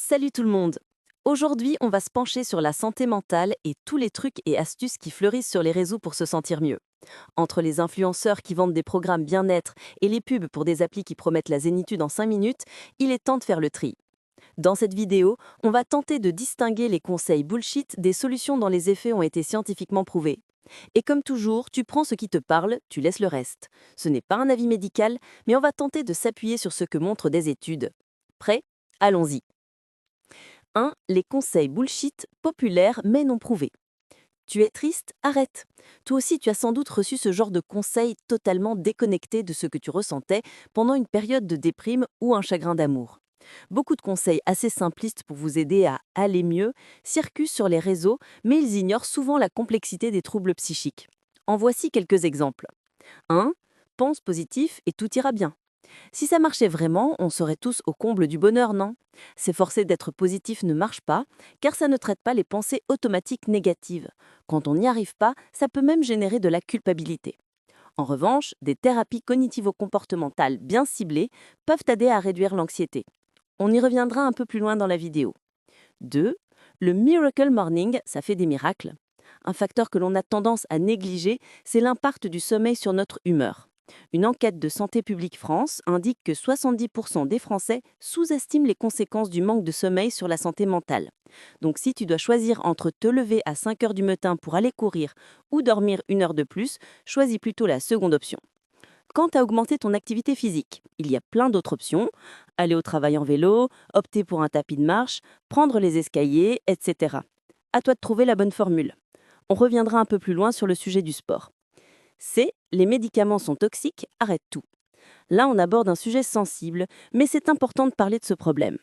Salut tout le monde. Aujourd'hui, on va se pencher sur la santé mentale et tous les trucs et astuces qui fleurissent sur les réseaux pour se sentir mieux. Entre les influenceurs qui vendent des programmes bien-être et les pubs pour des applis qui promettent la zénitude en 5 minutes, il est temps de faire le tri. Dans cette vidéo, on va tenter de distinguer les conseils bullshit des solutions dont les effets ont été scientifiquement prouvés. Et comme toujours, tu prends ce qui te parle, tu laisses le reste. Ce n'est pas un avis médical, mais on va tenter de s'appuyer sur ce que montrent des études. Prêt? Allons-y. 1. Les conseils bullshit populaires mais non prouvés. Tu es triste? Arrête. Toi aussi, tu as sans doute reçu ce genre de conseils totalement déconnectés de ce que tu ressentais pendant une période de déprime ou un chagrin d'amour. Beaucoup de conseils assez simplistes pour vous aider à aller mieux circulent sur les réseaux, mais ils ignorent souvent la complexité des troubles psychiques. En voici quelques exemples. 1. Pense positif et tout ira bien. Si ça marchait vraiment, on serait tous au comble du bonheur, non? S'efforcer d'être positif ne marche pas, car ça ne traite pas les pensées automatiques négatives. Quand on n'y arrive pas, ça peut même générer de la culpabilité. En revanche, des thérapies cognitivo-comportementales bien ciblées peuvent aider à réduire l'anxiété. On y reviendra un peu plus loin dans la vidéo. 2. Le Miracle Morning, ça fait des miracles. Un facteur que l'on a tendance à négliger, c'est l'impact du sommeil sur notre humeur. Une enquête de Santé publique France indique que 70% des Français sous-estiment les conséquences du manque de sommeil sur la santé mentale. Donc si tu dois choisir entre te lever à 5 heures du matin pour aller courir ou dormir 1 heure de plus, choisis plutôt la seconde option. Quant à augmenter ton activité physique, il y a plein d'autres options. Aller au travail en vélo, opter pour un tapis de marche, prendre les escaliers, etc. À toi de trouver la bonne formule. On reviendra un peu plus loin sur le sujet du sport. C'est les médicaments sont toxiques, arrête tout. Là, on aborde un sujet sensible, mais c'est important de parler de ce problème.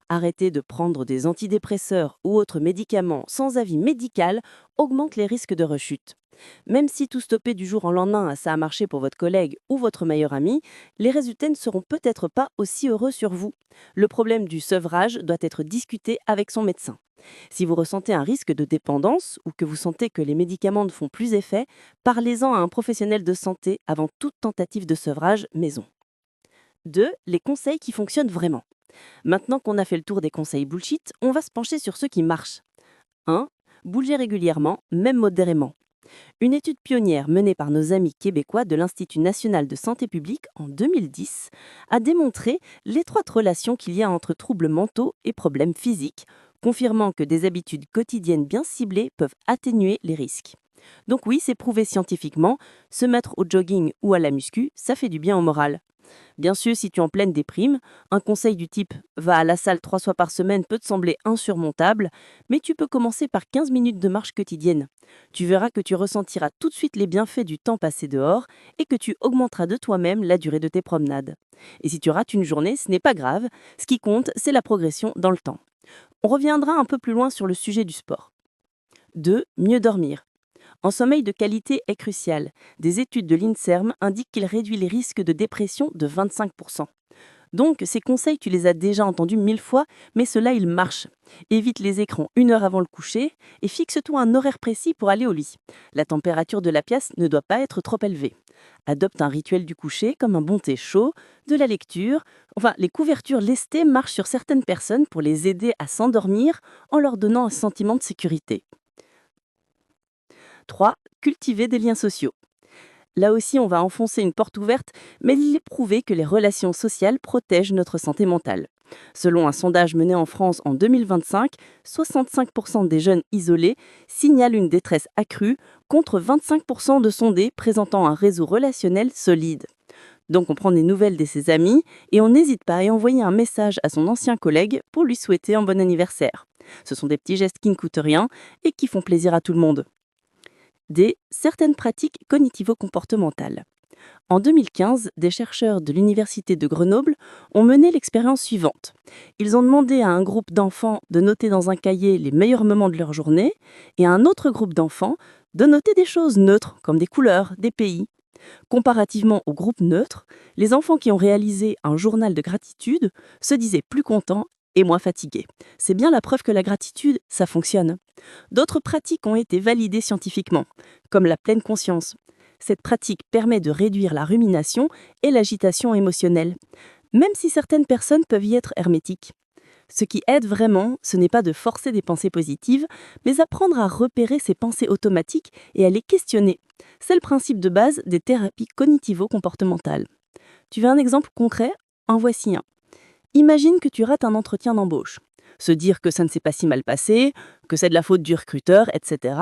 Arrêter de prendre des antidépresseurs ou autres médicaments sans avis médical augmente les risques de rechute. Même si tout stopper du jour au lendemain, ça a marché pour votre collègue ou votre meilleur ami, les résultats ne seront peut-être pas aussi heureux sur vous. Le problème du sevrage doit être discuté avec son médecin. Si vous ressentez un risque de dépendance ou que vous sentez que les médicaments ne font plus effet, parlez-en à un professionnel de santé avant toute tentative de sevrage maison. 2. Les conseils qui fonctionnent vraiment. Maintenant qu'on a fait le tour des conseils bullshit, on va se pencher sur ceux qui marchent. 1. Bouger régulièrement, même modérément. Une étude pionnière menée par nos amis québécois de l'Institut national de santé publique en 2010 a démontré l'étroite relation qu'il y a entre troubles mentaux et problèmes physiques, confirmant que des habitudes quotidiennes bien ciblées peuvent atténuer les risques. Donc oui, c'est prouvé scientifiquement, se mettre au jogging ou à la muscu, ça fait du bien au moral. Bien sûr, si tu es en pleine déprime, un conseil du type «va à la salle 3 fois par semaine» peut te sembler insurmontable, mais tu peux commencer par 15 minutes de marche quotidienne. Tu verras que tu ressentiras tout de suite les bienfaits du temps passé dehors et que tu augmenteras de toi-même la durée de tes promenades. Et si tu rates une journée, ce n'est pas grave, ce qui compte, c'est la progression dans le temps. On reviendra un peu plus loin sur le sujet du sport. 2. Mieux dormir. Un sommeil de qualité est crucial. Des études de l'INSERM indiquent qu'il réduit les risques de dépression de 25%. Donc, ces conseils, tu les as déjà entendus 1000 fois, mais ceux-là, ils marchent. Évite les écrans 1 heure avant le coucher et fixe-toi un horaire précis pour aller au lit. La température de la pièce ne doit pas être trop élevée. Adopte un rituel du coucher comme un bon thé chaud, de la lecture. Enfin, les couvertures lestées marchent sur certaines personnes pour les aider à s'endormir en leur donnant un sentiment de sécurité. 3. Cultiver des liens sociaux. Là aussi, on va enfoncer une porte ouverte, mais il est prouvé que les relations sociales protègent notre santé mentale. Selon un sondage mené en France en 2025, 65% des jeunes isolés signalent une détresse accrue contre 25% de sondés présentant un réseau relationnel solide. Donc on prend des nouvelles de ses amis et on n'hésite pas à envoyer un message à son ancien collègue pour lui souhaiter un bon anniversaire. Ce sont des petits gestes qui ne coûtent rien et qui font plaisir à tout le monde. Certaines pratiques cognitivo-comportementales. En 2015, des chercheurs de l'Université de Grenoble ont mené l'expérience suivante. Ils ont demandé à un groupe d'enfants de noter dans un cahier les meilleurs moments de leur journée et à un autre groupe d'enfants de noter des choses neutres, comme des couleurs, des pays. Comparativement au groupe neutre, les enfants qui ont réalisé un journal de gratitude se disaient plus contents et moins fatigués. C'est bien la preuve que la gratitude, ça fonctionne. D'autres pratiques ont été validées scientifiquement, comme la pleine conscience. Cette pratique permet de réduire la rumination et l'agitation émotionnelle, même si certaines personnes peuvent y être hermétiques. Ce qui aide vraiment, ce n'est pas de forcer des pensées positives, mais apprendre à repérer ces pensées automatiques et à les questionner. C'est le principe de base des thérapies cognitivo-comportementales. Tu veux un exemple concret? En voici un. Imagine que tu rates un entretien d'embauche. Se dire que ça ne s'est pas si mal passé, que c'est de la faute du recruteur, etc.,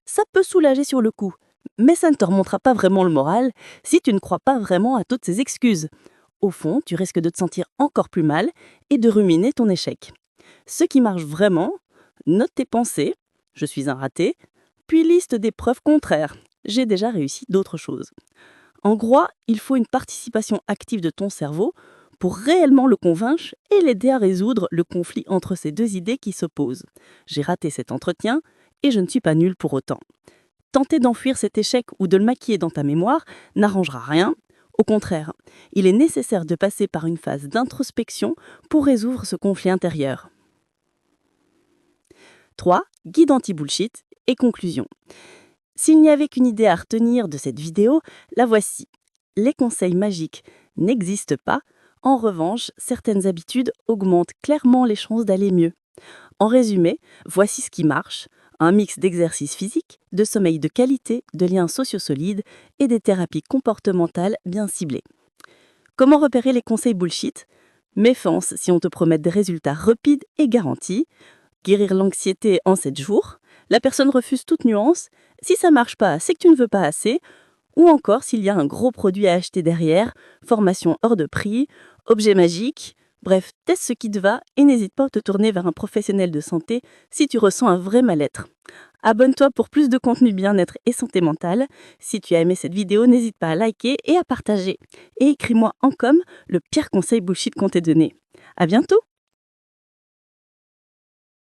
ça peut soulager sur le coup. Mais ça ne te remontera pas vraiment le moral si tu ne crois pas vraiment à toutes ces excuses. Au fond, tu risques de te sentir encore plus mal et de ruminer ton échec. Ce qui marche vraiment, note tes pensées, je suis un raté, puis liste des preuves contraires, j'ai déjà réussi d'autres choses. En gros, il faut une participation active de ton cerveau pour réellement le convaincre et l'aider à résoudre le conflit entre ces deux idées qui s'opposent. J'ai raté cet entretien et je ne suis pas nul pour autant. Tenter d'enfuir cet échec ou de le maquiller dans ta mémoire n'arrangera rien. Au contraire, il est nécessaire de passer par une phase d'introspection pour résoudre ce conflit intérieur. 3. Guide anti-bullshit et conclusion. S'il n'y avait qu'une idée à retenir de cette vidéo, la voici. Les conseils magiques n'existent pas. En revanche, certaines habitudes augmentent clairement les chances d'aller mieux. En résumé, voici ce qui marche. Un mix d'exercices physiques, de sommeil de qualité, de liens sociaux solides et des thérapies comportementales bien ciblées. Comment repérer les conseils bullshit? Méfiance si on te promet des résultats rapides et garantis. Guérir l'anxiété en 7 jours. La personne refuse toute nuance. Si ça marche pas, c'est que tu ne veux pas assez. Ou encore s'il y a un gros produit à acheter derrière, formation hors de prix, objet magique. Bref, teste ce qui te va et n'hésite pas à te tourner vers un professionnel de santé si tu ressens un vrai mal-être. Abonne-toi pour plus de contenu bien-être et santé mentale. Si tu as aimé cette vidéo, n'hésite pas à liker et à partager. Et écris-moi en com le pire conseil bullshit qu'on t'ait donné. À bientôt!